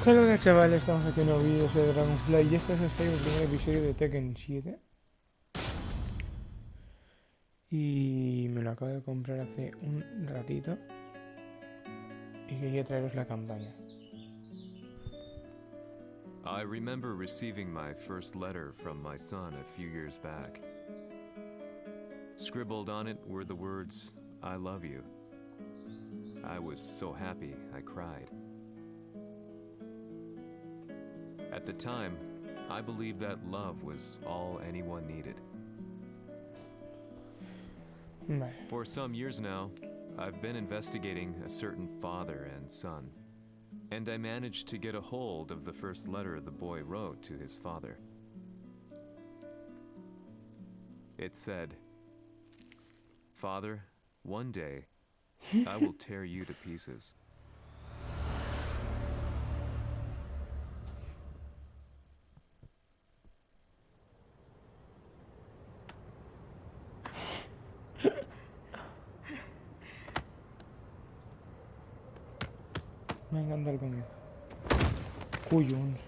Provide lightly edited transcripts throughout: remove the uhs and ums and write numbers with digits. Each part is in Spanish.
Hola chavales, estamos haciendo vídeos de Dragon-fly y este es el primer episodio de Tekken 7. Y me lo acabo de comprar hace un ratito y quería traeros la campaña. I remember receiving my first letter from my son a few years back. Scribbled on it were the words, "I love you." I was so happy I cried. At the time, I believed that love was all anyone needed. Vale. For some years now, I've been investigating a certain father and son, and I managed to get a hold of the first letter the boy wrote to his father. It said, "Father, one day, I will tear you to pieces." Me encanta el comienzo. Cuyons.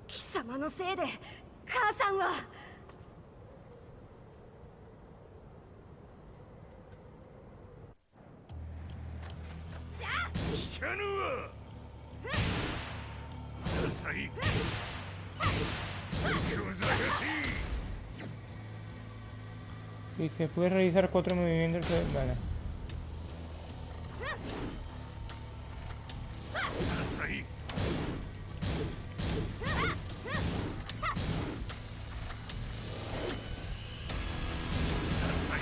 貴様のせいで母さんは。聞かぬわ。ダサい。小賢しい。 Dice, puedes realizar 4 movimientos de... Vale. ダサい。ダサい。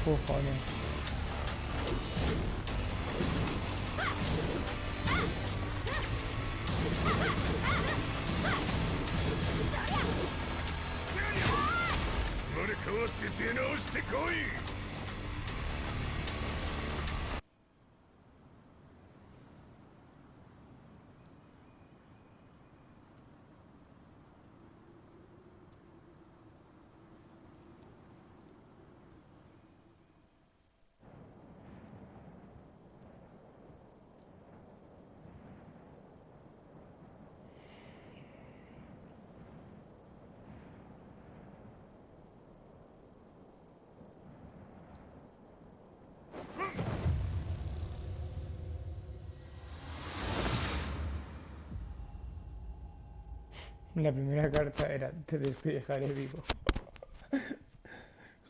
クワッパナ。 Oh, joder. 生まれ変わって出直してこい。 La primera carta era, te dejaré vivo.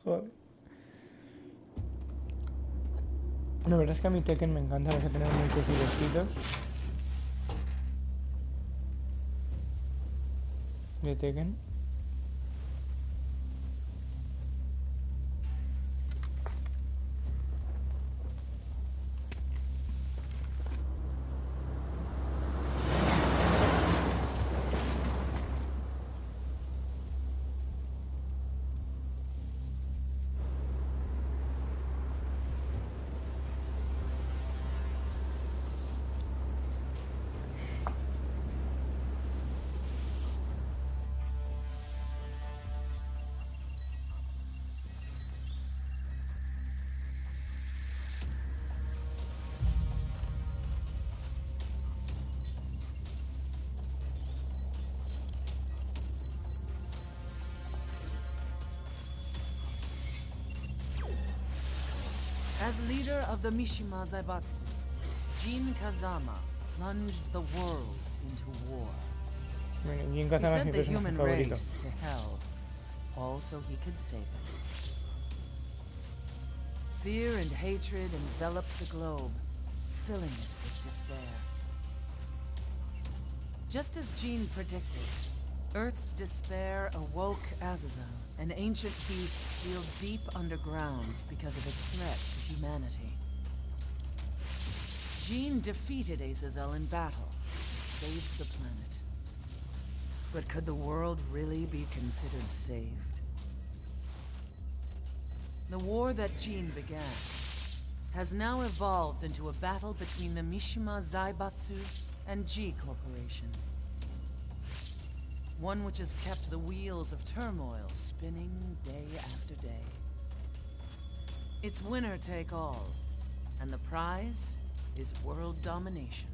Joder. La verdad es que a mi Tekken me encanta, vas a tener muchos diversitos. De Tekken. As leader of the Mishima Zaibatsu, Jin Kazama plunged the world into war. Bueno, Jin He Kazama es sent mi the personaje human favorito. race to hell, all so he could save it. Fear and hatred enveloped the globe, filling it with despair. Just as Jin predicted, Earth's despair awoke Azazel, an ancient beast sealed deep underground because of its threat to humanity. Jin defeated Azazel in battle and saved the planet. But could the world really be considered saved? The war that Jin began has now evolved into a battle between the Mishima Zaibatsu and G Corporation. One which has kept the wheels of turmoil spinning day after day. It's winner take all, and the prize is world domination.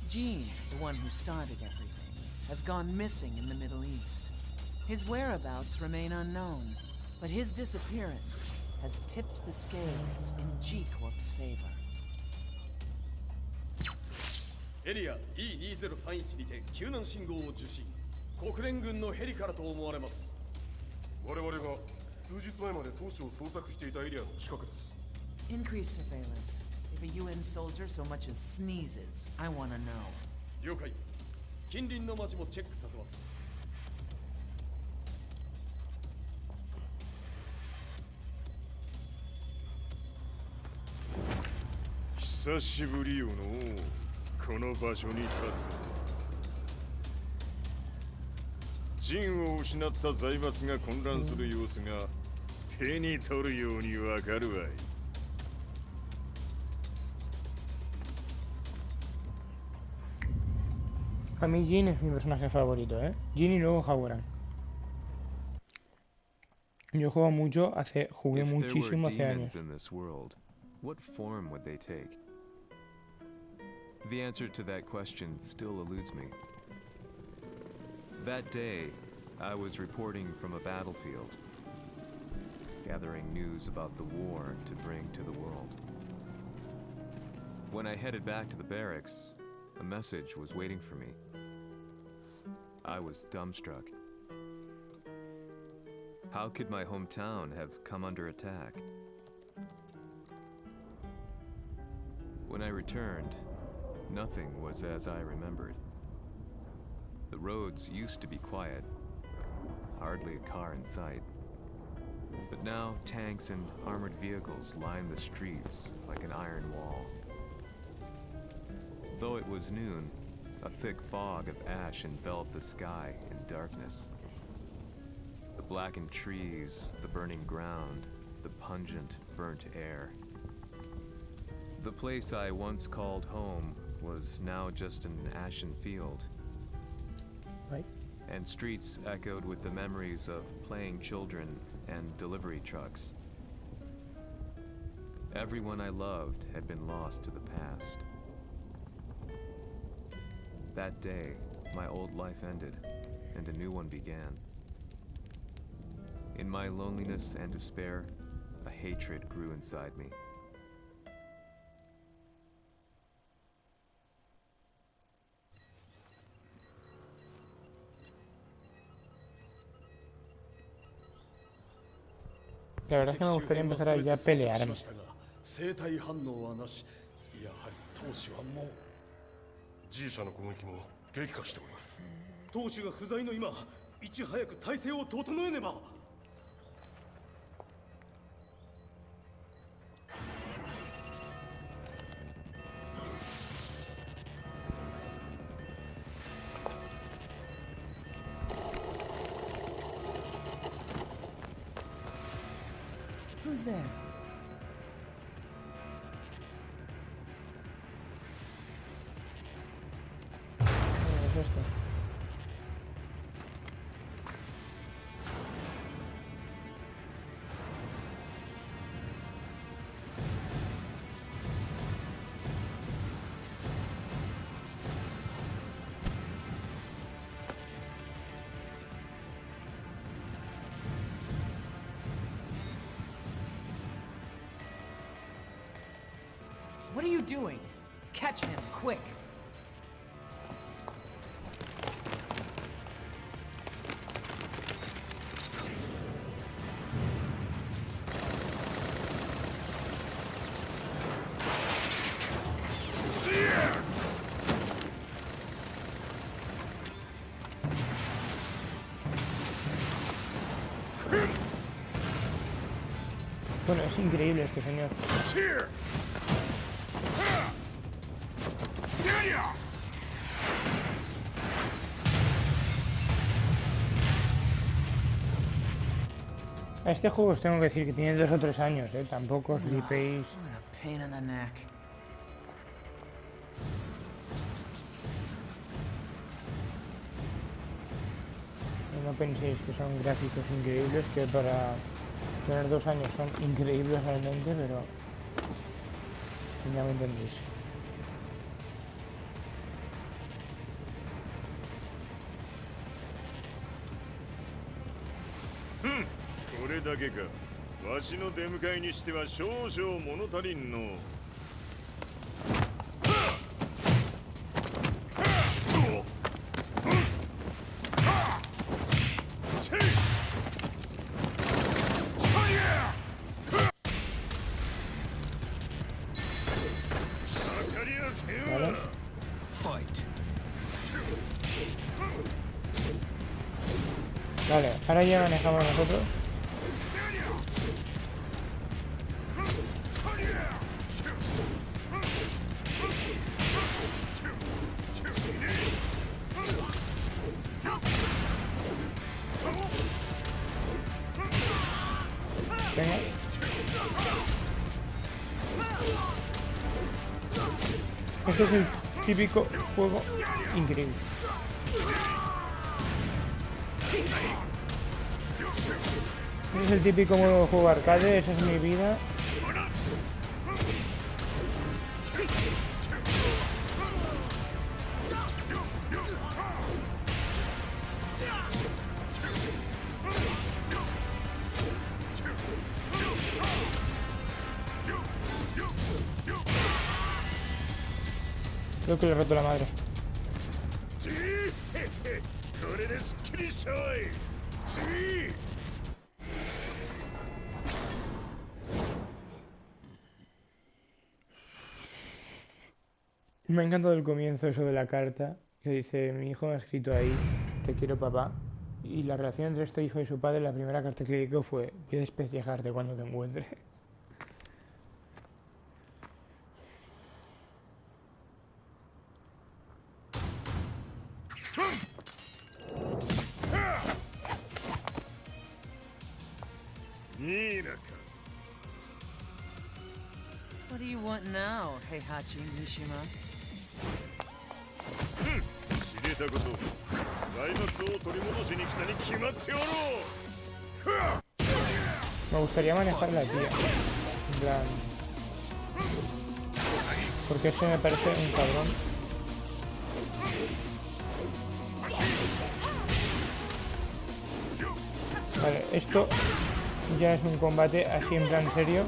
Gene, the one who started everything, has gone missing in the Middle East. His whereabouts remain unknown, but his disappearance has tipped the scales in G-Corp's favor. エリア E2031 にて救難信号を受信。国連軍のヘリからと思われます。我々が数日前まで当初を捜索していたエリアの近くです。Increase surveillance. If a UN soldier so much as sneezes, I want to know. 了解。近隣の町もチェックさせます。久しぶりよのこの場所に立つ。陣を失った財閥が混乱する様子が手に取るようにわかるわい。A mí Jin es mi personaje favorito, ¿eh? Jin y luego Howard. Yo juego mucho, jugué If there were muchísimo hace demons años. in this world, what form would they take? The answer to that question still eludes me. That day, I was reporting from a battlefield, gathering news about the war to bring to the world. When I headed back to the barracks, a message was waiting for me. I was dumbstruck. How could my hometown have come under attack? When I returned, nothing was as I remembered. The roads used to be quiet, hardly a car in sight. But now tanks and armored vehicles line the streets like an iron wall. Though it was noon, a thick fog of ash enveloped the sky in darkness. The blackened trees, the burning ground, the pungent, burnt air. The place I once called home was now just an ashen field. Right. And streets echoed with the memories of playing children and delivery trucks. Everyone I loved had been lost to the past. That day, my old life ended, and a new one began. In my loneliness and despair, a hatred grew inside me. La verdad es que me gustaría empezar a ya pelearme. 生体反応はなし。やはり当主はもう。G 社の攻撃も激化しております。当主が不在の今、いち早く体制を整えねば。Who's there? Es esto. What are you doing? Catch him, quick! Bueno, es increíble este señor. Here! A este juego os tengo que decir que tiene 2 o 3 años, tampoco os flipéis. What a pain in the neck. No penséis que son gráficos increíbles, que para tener 2 años son increíbles realmente, pero ya me entendéis. だけか。わしの出迎えにしては少々物足りんの。Vale. Vale, ahora ya manejamos nosotros. Venga. Este es el típico juego increíble. Este es el típico modo de juego arcade, esa es mi vida. Creo que le he roto la madre. Me ha encantado el comienzo eso de la carta, que dice, mi hijo me ha escrito ahí, te quiero papá. Y la relación entre este hijo y su padre, la primera carta que le dedicó fue, voy a despellejarte cuando te encuentre. What do you want now, Heihachi Mishima? 知れたこと財物を取り戻しに来たに決まっておろう。 Me gustaría manejar la tía. En plan... Porque este me parece un cabrón. Vale, esto ya es un combate así en plan serio.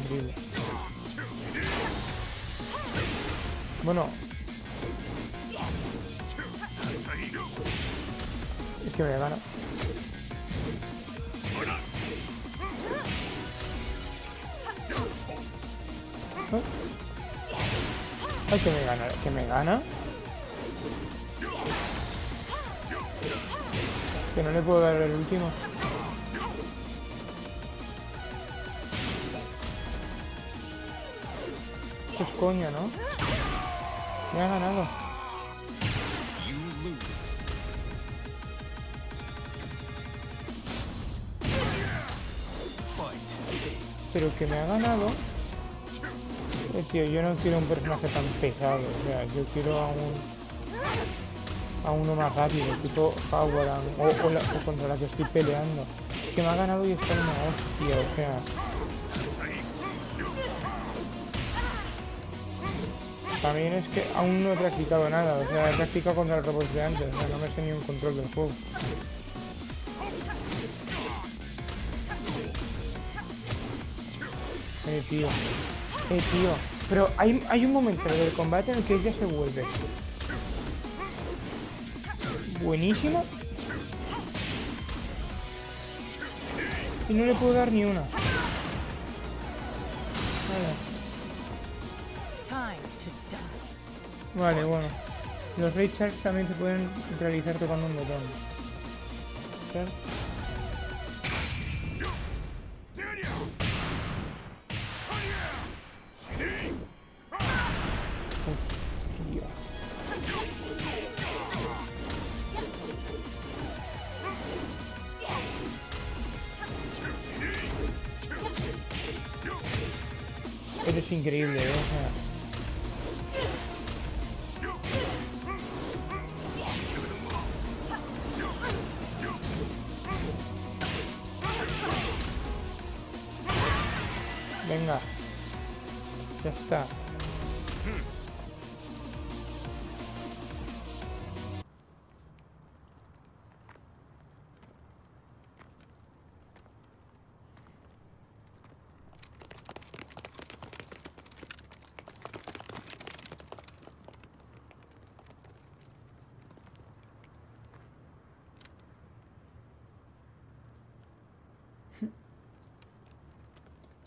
Increíble. Bueno. Es que me gana. Ay, que me gana, que me gana. Que no le puedo dar el último. Esto es coño, ¿no? Me ha ganado. Pero que me ha ganado. Tío, yo no quiero un personaje tan pesado, o sea, yo quiero a uno más rápido, tipo Howard o contra la que estoy peleando. Que me ha ganado y está en una hostia, o sea. También es que aún no he practicado nada, o sea, he practicado contra el robot de antes, o sea, no me sé ni un control del juego. Tío. Tío. Pero hay un momento del combate en el que ella se vuelve buenísima y no le puedo dar ni una. Vale, bueno. Los raid charts también se pueden realizar tocando un botón. ¿Sabes? Eres increíble, ¿eh? O sea, Venga. Ya está.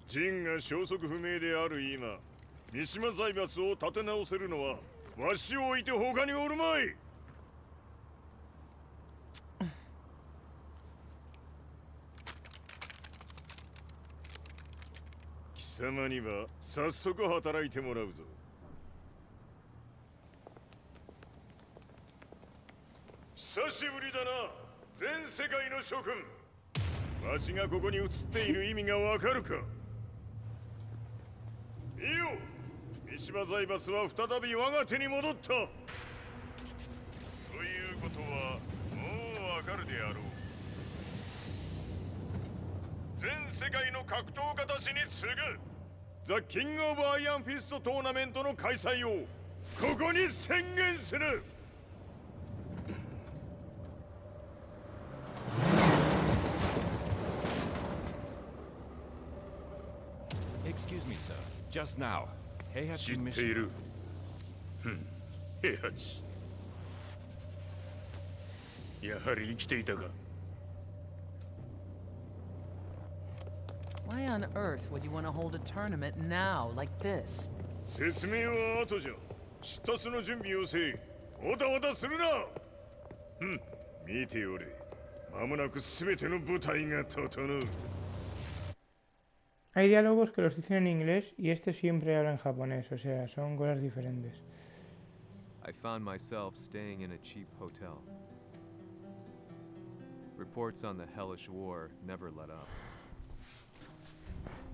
ジンが消息不明である今、三島財閥を立て直せるのはわしを置いて他におるまい。貴様には早速働いてもらうぞ。久しぶりだな、全世界の諸君。わしがここに映っている意味がわかるか。いいよ、三島財閥は再び我が手に戻った。ということはもうわかるであろう。全世界の格闘家たちに次ぐザ・キング・オブ・アイアンフィストトーナメントの開催をここに宣言する。Excuse me, sir. Just now, Heihachi 知ってい mission. る。平八。やはり生きていたか。Why on earth would you want to hold a tournament now, like this? 説明は後じゃ。出立の準備をせい。おたおたするな。見ておれ。間もなく全ての舞台が整う。Hay diálogos que los dicen en inglés y este siempre habla en japonés, o sea, son cosas diferentes. I found myself staying in a cheap hotel. Reports on the hellish war never let up.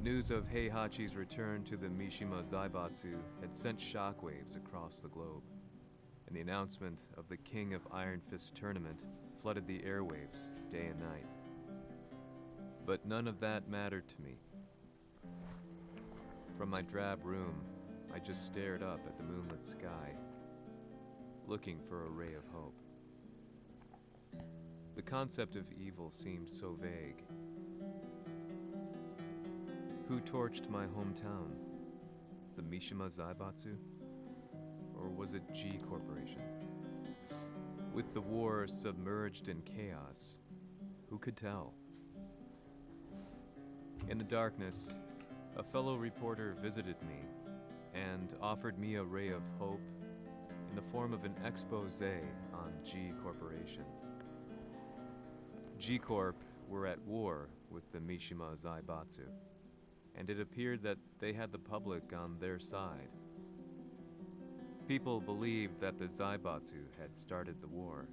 News of Heihachi's return to the Mishima Zaibatsu had sent shockwaves across the globe, and the announcement of the King of Iron Fist tournament flooded the airwaves day and night. But none of that mattered to me. From my drab room, I just stared up at the moonlit sky, looking for a ray of hope. The concept of evil seemed so vague. Who torched my hometown? The Mishima Zaibatsu? Or was it G Corporation? With the war submerged in chaos, who could tell? In the darkness, a fellow reporter visited me and offered me a ray of hope in the form of an expose on G Corporation. G Corp were at war with the Mishima Zaibatsu, and it appeared that they had the public on their side. People believed that the Zaibatsu had started the war,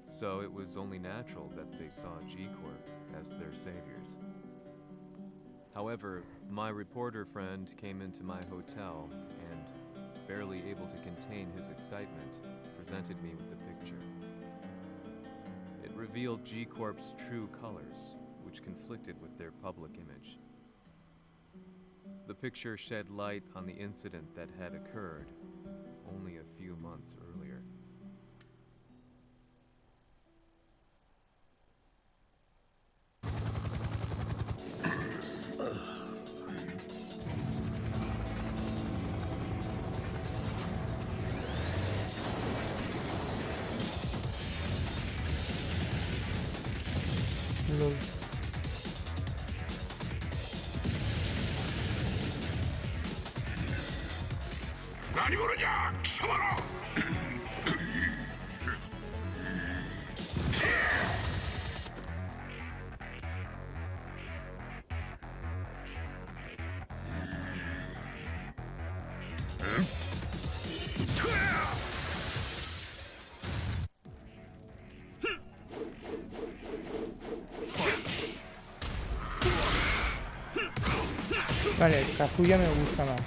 so it was only natural that they saw G Corp as their saviors. However, my reporter friend came into my hotel and, barely able to contain his excitement, presented me with the picture. It revealed G Corp's true colors, which conflicted with their public image. The picture shed light on the incident that had occurred only a few months earlier. Lol. Vale, Kazuya me gusta más.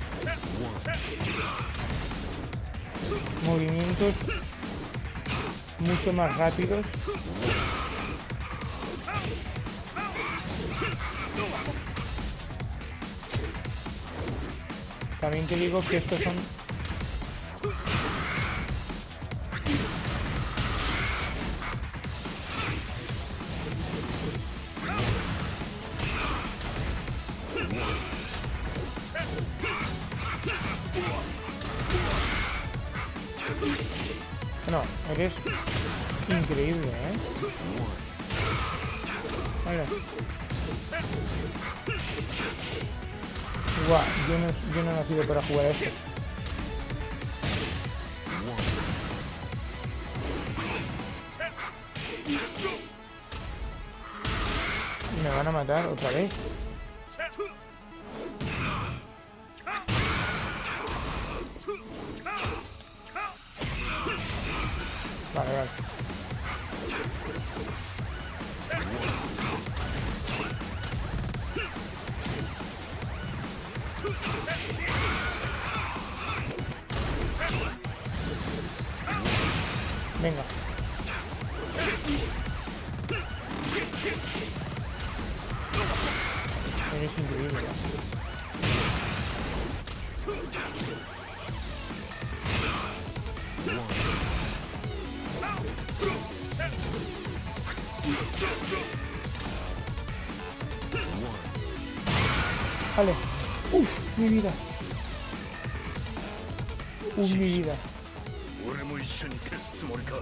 Movimientos mucho más rápidos. También te digo que estos son... No, eres increíble, ¿eh? Vale. Guau, yo no he nacido para jugar a esto. ¿Me van a matar otra vez? Vale, vale. Venga. Eres increíble. Vale. Uf, mi vida. Mi vida. 俺も一緒に消すつもりか。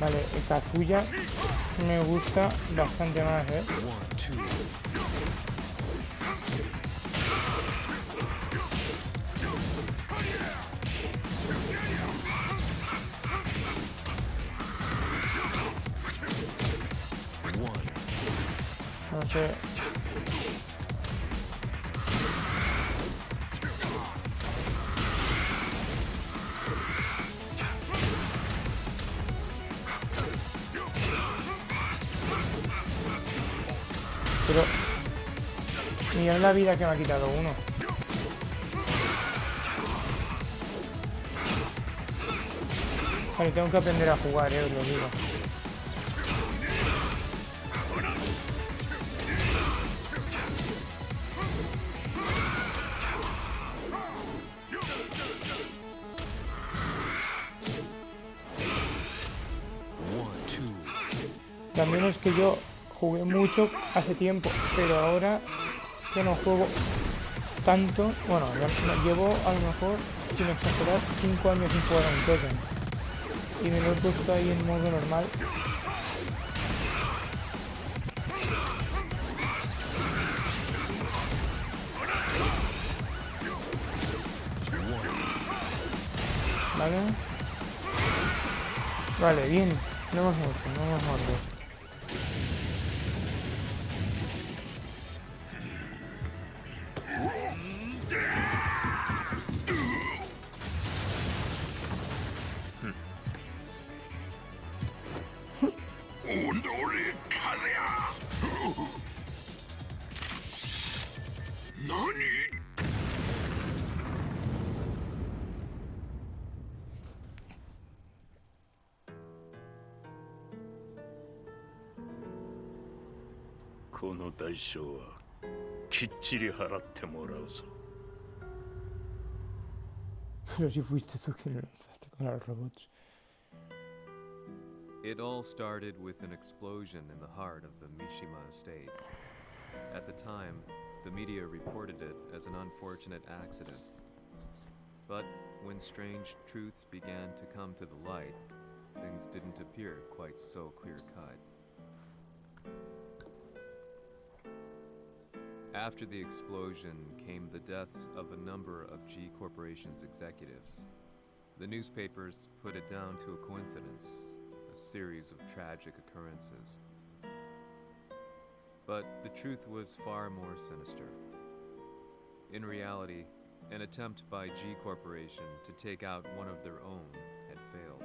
Vale, esta suya me gusta bastante más, ¿eh? No sé. Pero mirad la vida que me ha quitado uno. Vale, tengo que aprender a jugar, os lo digo. También es que yo jugué mucho hace tiempo, pero ahora que no juego tanto, bueno, llevo a lo mejor, sin exagerar, 5 años sin jugar a un Tekken. Y me lo he puesto ahí en modo normal. Vale. Vale, bien. No hemos muerto, no hemos muerto. Pero si fuiste tú que lo lanzaste con los robots. It all started with an explosion in the heart of the Mishima estate. At the time, the media reported it as an unfortunate accident. But when strange truths began to come to the light, things didn't appear quite so clear-cut. After the explosion came the deaths of a number of G Corporation's executives. The newspapers put it down to a coincidence, a series of tragic occurrences. But the truth was far more sinister. In reality, an attempt by G Corporation to take out one of their own had failed.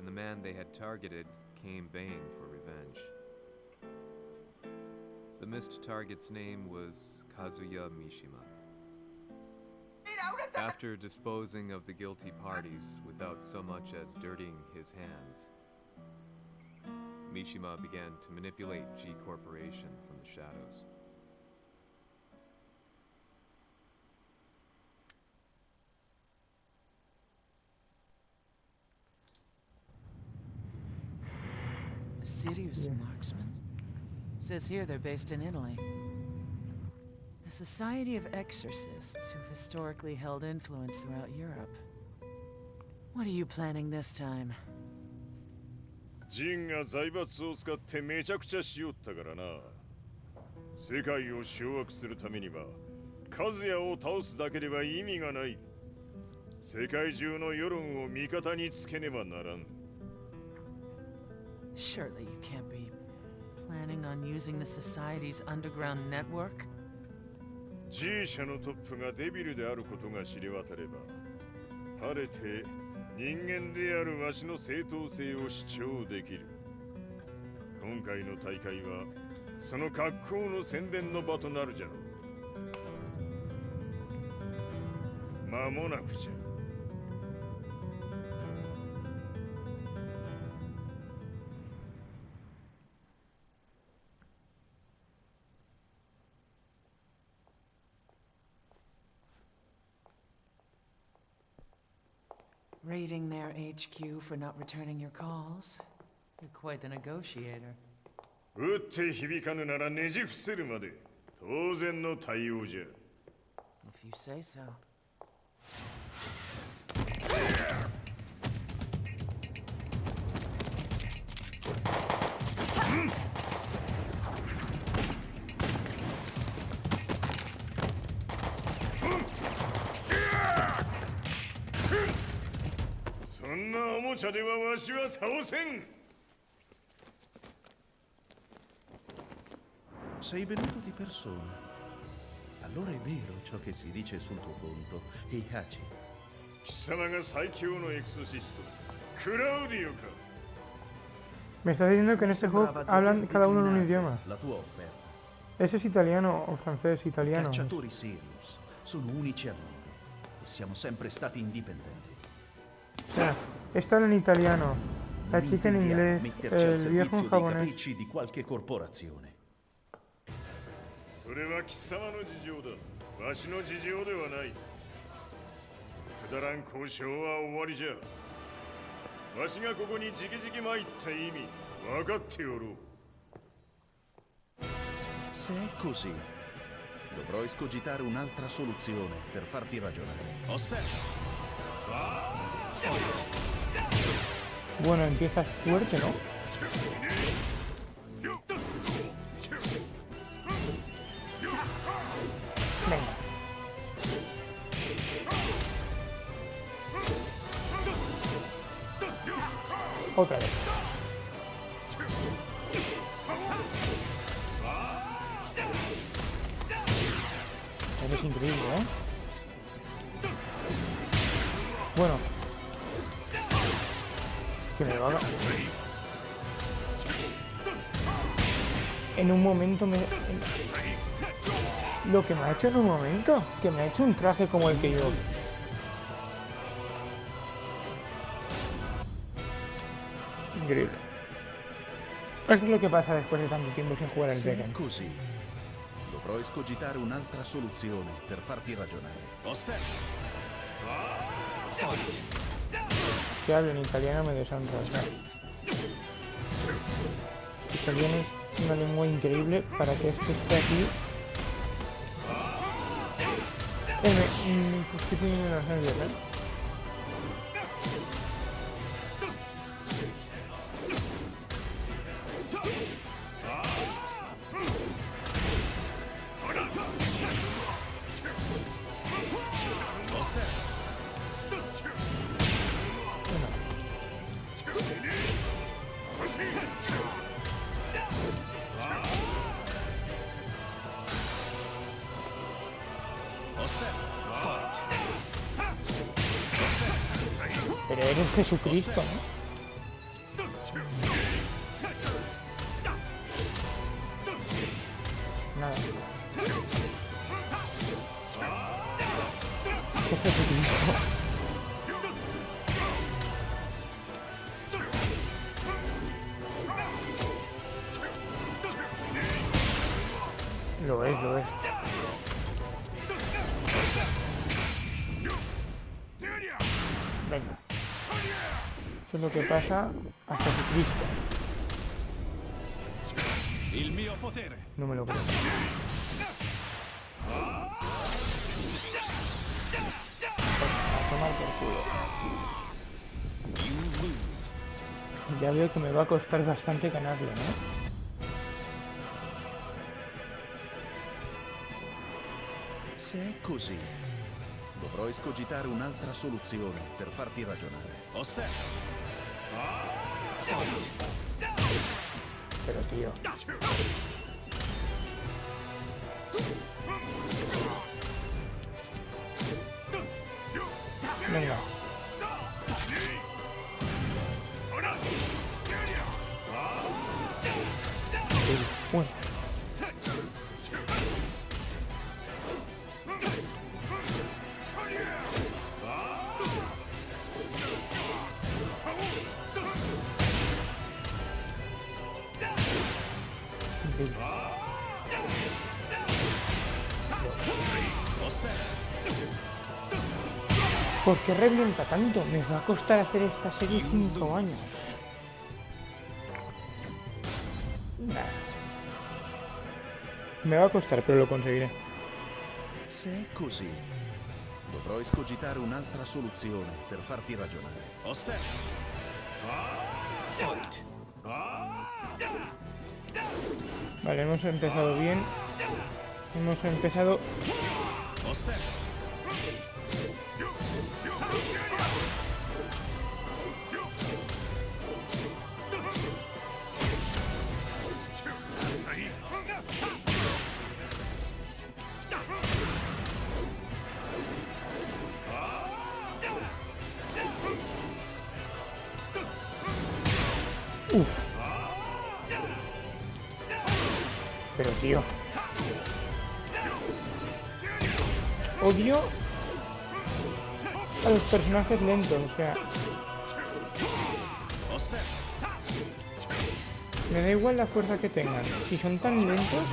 and the man they had targeted came baying for revenge. The missed target's name was Kazuya Mishima. After disposing of the guilty parties without so much as dirtying his hands, Mishima began to manipulate G Corporation from the shadows. A serious marksman? Says here they're based in Italy. A society of exorcists who've historically held influence throughout Europe. What are you planning this time? ジンが財閥を使ってめちゃくちゃしよったからな。世界を掌握するためにはカズヤを倒すだけでは意味がない。世界中の世論を味方につけねばならん。Surely you can't be planning on using the society's underground network? G 社のトップがデビルであることが知れ渡れば、晴れて人間であるわしの正当性を主張できる。今回の大会はその格好の宣伝の場となるじゃろう。間もなくじゃ。Raiding their HQ for not returning your calls? You're quite the negotiator. 撃って響かぬならねじ伏せるまで当然の対応じゃ。If you say so. そんなおもちゃではわしは倒せん。Sei venuto di persona. Allora è vero ciò che si dice sul tuo conto, Heihachi. 貴様が最強のエクソシスト、クラウディオか。 Me estás diciendo que en este juego hablan cada uno en un idioma. La tua offerta. Ese es italiano o francés, italiano. Cacciatori Sirius sono unici al mondo e siamo sempre stati indipendenti. O sea, esto habla en italiano, la Non chica en intendiamo inglés, metterci al el viejo en servizio dei japonés. capricci di qualche corporazione. それは貴様の事情だ。わしの事情ではない。くだらん交渉は終わりじゃ。わしがここにじきじき参った意味、分かっておろう。Se è così, dovrò escogitare un'altra soluzione per farti ragionare. Bueno, empiezas fuerte, ¿no? Venga. Otra vez. Eres increíble, ¿eh? Bueno. Que me va a... En un momento me... Lo que me ha hecho en un momento. Que me ha hecho un traje como el que yo. Increíble. Eso es lo que pasa después de tanto tiempo sin jugar al Se è Tekken. così, dovrò escogitare un'altra soluzione per farti ragionare. Que hablo en italiano me deshonra. O sea, italiano es una lengua increíble para que esto esté aquí. Me estoy teniendo unos nervios, ¿eh? Pero eres Jesucristo, ¿no? Lo es, lo es. Venga. Eso es lo que pasa hasta Jesucristo. Il mio potere. No me lo creo. A tomar por culo. You lose. Ya veo que me va a costar bastante ganarlo, ¿no? Se è così, dovrò escogitare un'altra soluzione per farti ragionare. Osserva. Pero tío. Venga. Bueno. ¿Por qué revienta tanto? Me va a costar hacer esta serie 5 años. Nah. Me va a costar, pero lo conseguiré. Se è così, dovrò escogitare un'altra soluzione per farti ragionare. Osserva. Fight. Vale, hemos empezado bien. Hemos empezado... Osserva. Uf. Pero tío. Odio a los personajes lentos, o sea. Me da igual la fuerza que tengan. Si son tan lentos,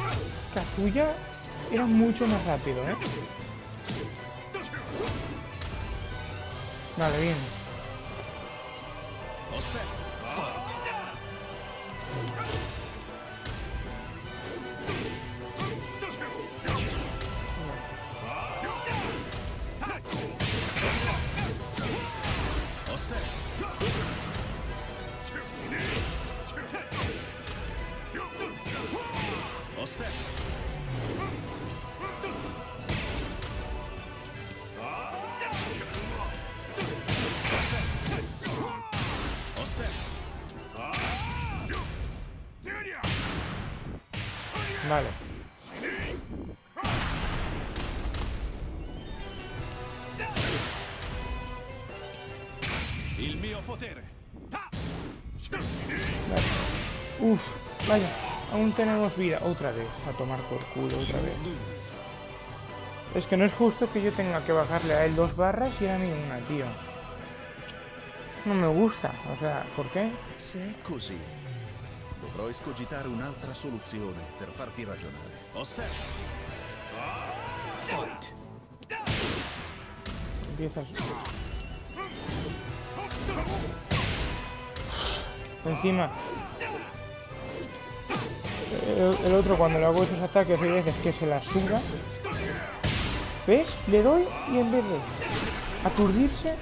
Kazuya era mucho más rápido, ¿eh? Vale, bien. Vale. Il mio potere. Vale. Uf, vaya. Aún tenemos vida. Otra vez. A tomar por culo, otra vez. Es que no es justo que yo tenga que bajarle a él 2 barras y a mí una, tío. Eso no me gusta. O sea, ¿por qué? Se è così, dovrò escogitare un'altra soluzione per farti ragionare. Osserva. Fight. Empiezas... Encima... El otro cuando le hago esos ataques hay veces que se la suda. ¿Ves? Le doy y en vez de aturdirse...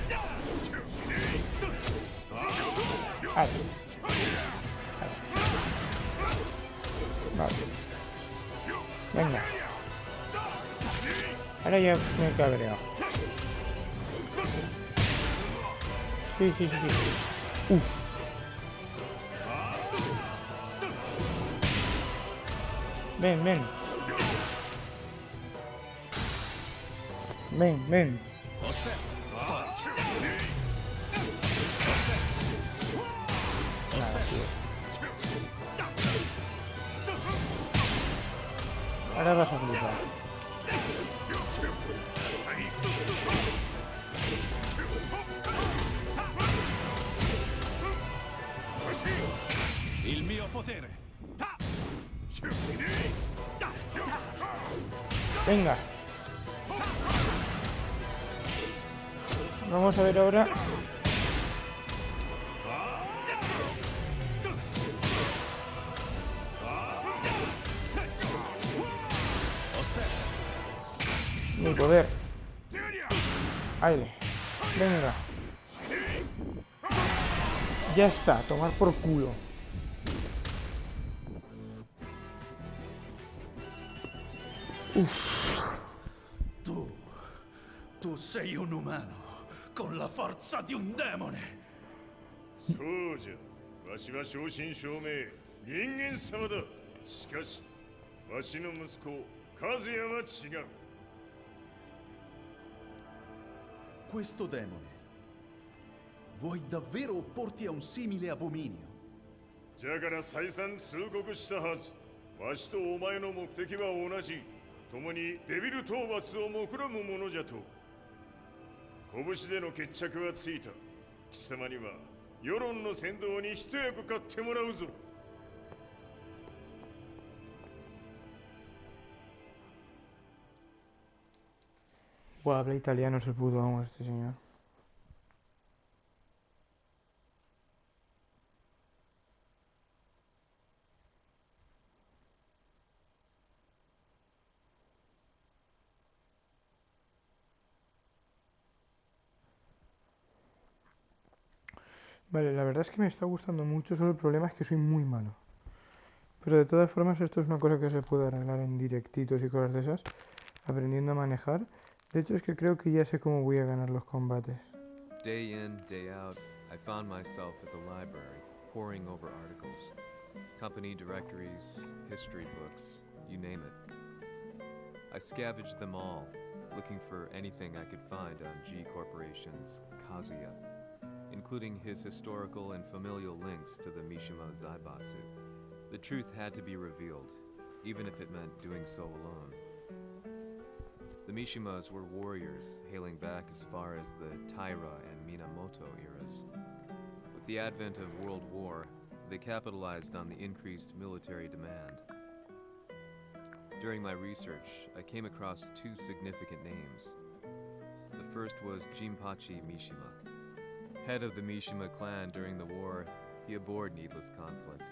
Vale. Vale. Venga. Ahora ya me he cabreado. Sí, sí, sí, sí. Uf. Ven, ven. Ven, ven. Nada, tío. Ahora vas a flipar. Il mio potere. Venga. Vamos a ver ahora. Mi poder. Aire. Venga. Ya está, tomar por culo. Tu sei un umano con la forza di un demone. そうじゃわしは正真正銘人間様だ。しかしわしの息子和也は違う。 Questo demone vuoi davvero opporti a un simile abominio? じゃから再三通告したはず。わしとお前の目的は同じ。共にデビル討伐を目論むものじゃと。拳での決着はついた。貴様には世論の先導に一役買ってもらうぞ。 Buah, habla italiano es el puto amo este señor. Vale, la verdad es que me está gustando mucho, solo el problema es que soy muy malo. Pero de todas formas esto es una cosa que se puede arreglar en directitos y cosas de esas, aprendiendo a manejar. De hecho es que creo que ya sé cómo voy a ganar los combates. Day in, day out, I found myself at the library, poring over articles. Company directories, history books, you name it. I scavenged them all, looking for anything I could find on G Corporation's Kazuya, including his historical and familial links to the Mishima Zaibatsu. The truth had to be revealed, even if it meant doing so alone. The Mishimas were warriors hailing back as far as the Taira and Minamoto eras. With the advent of World War, they capitalized on the increased military demand. During my research, I came across two significant names. The first was Jinpachi Mishima. Head of the Mishima clan during the war, he abhorred needless conflict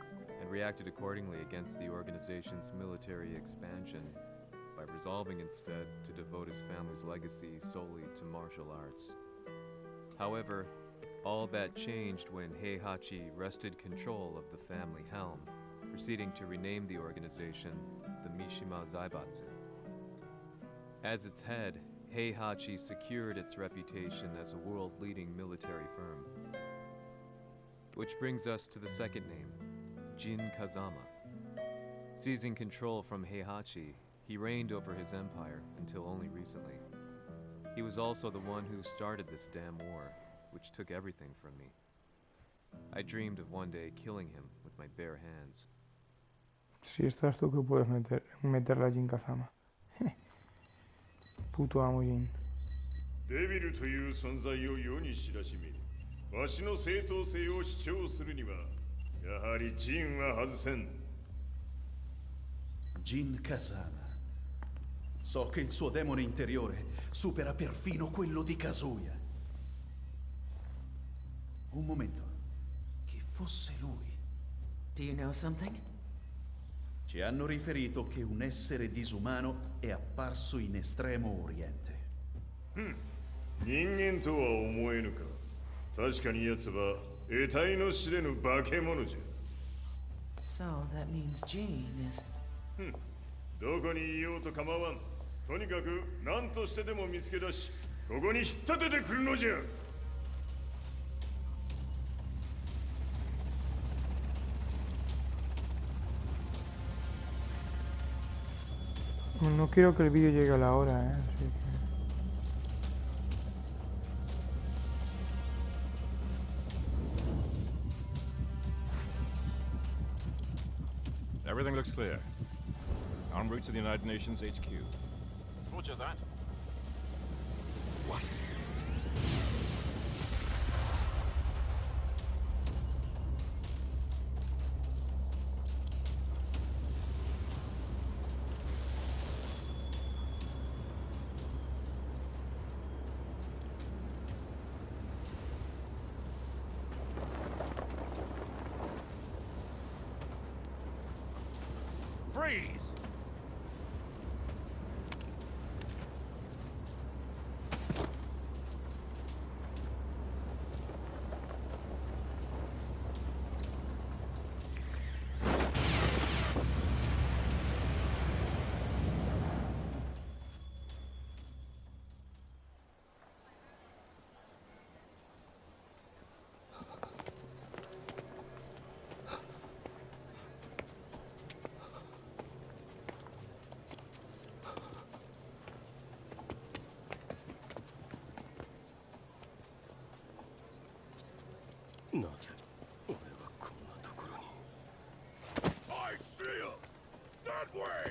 and reacted accordingly against the organization's military expansion by resolving instead to devote his family's legacy solely to martial arts. However, all that changed when Heihachi wrested control of the family helm, proceeding to rename the organization the Mishima Zaibatsu. As its head, Heihachi secured its reputation as a world-leading military firm. Which brings us to the second name, Jin Kazama. Seizing control from Heihachi, he reigned over his empire until only recently. He was also the one who started this damn war, which took everything from me. I dreamed of one day killing him with my bare hands. Si estás tú que puedes meterla a Jin Kazama. Puto amo Jin. デビルという存在を世に知らしめ、わしの正当性を主張するには、やはりジンは外せん。 Jin Kazama. So che il suo demone interiore supera perfino quello di Kazuya. Un momento. Chi fosse lui? Do you know something? Ci hanno riferito che un essere disumano è apparso in Estremo Oriente. 人間とは思えぬか。確かに奴は得体の知れぬ化け物じゃ。 So that means Jean is... どこにいようと構わん。とにかく何としてでも見つけ出し、ここに引っ立ててくるのじゃ。 No quiero que el vídeo llegue a la hora, así que... Everything looks clear. En route to the United Nations HQ. Roger that. What? trees! I see him! That way!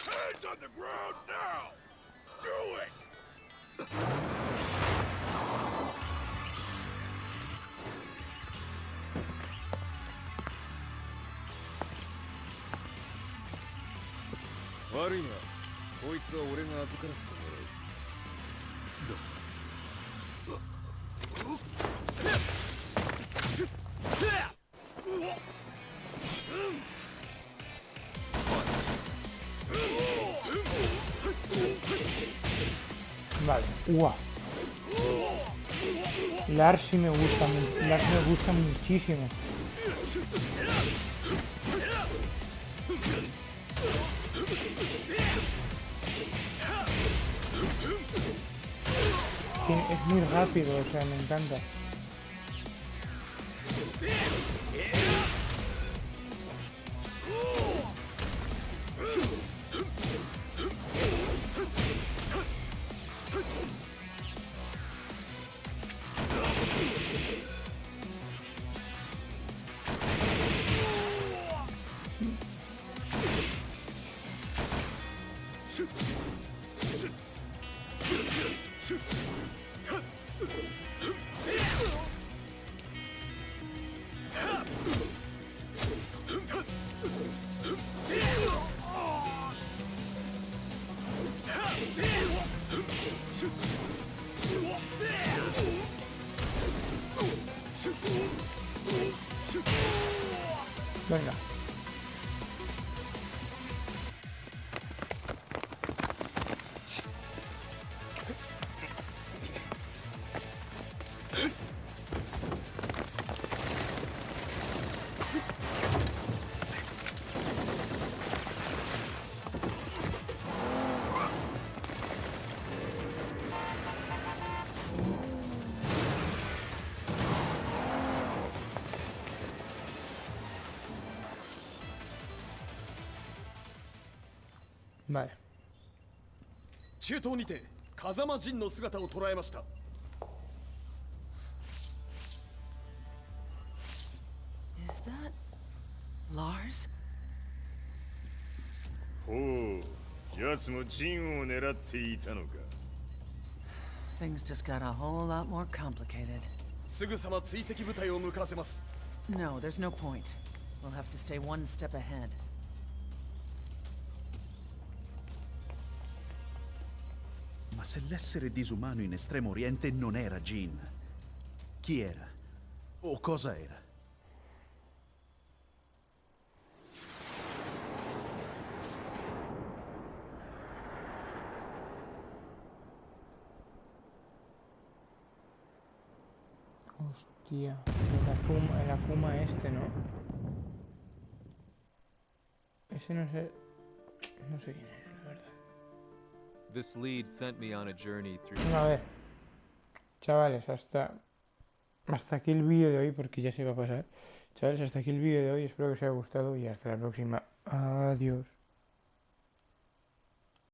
Hands on the ground now! Do it!悪いな。こいつは俺が預からせてもらう。Vale, ¡Uah! Lars sí me gusta, Lars me gusta muchísimo. Es muy rápido, o sea, me encanta. Venga. Vale. 中東にて風間陣の姿を捉えました。Is that Lars? ほう、奴も陣を狙っていたのか。Things just got a whole lot more complicated. すぐさま追跡部隊を向かわせます。No, there's no point. We'll have to stay one step ahead. Ma se l'essere disumano in Estremo Oriente non era Jin, chi era? O cosa era? Hostia, el Akuma este, ¿no? Ese no sé... No sé quién es, la verdad. This lead sent me on a journey through. Venga, a ver. Chavales, hasta aquí el vídeo de hoy, porque ya se va a pasar. Chavales, hasta aquí el vídeo de hoy. Espero que os haya gustado y hasta la próxima. Adiós.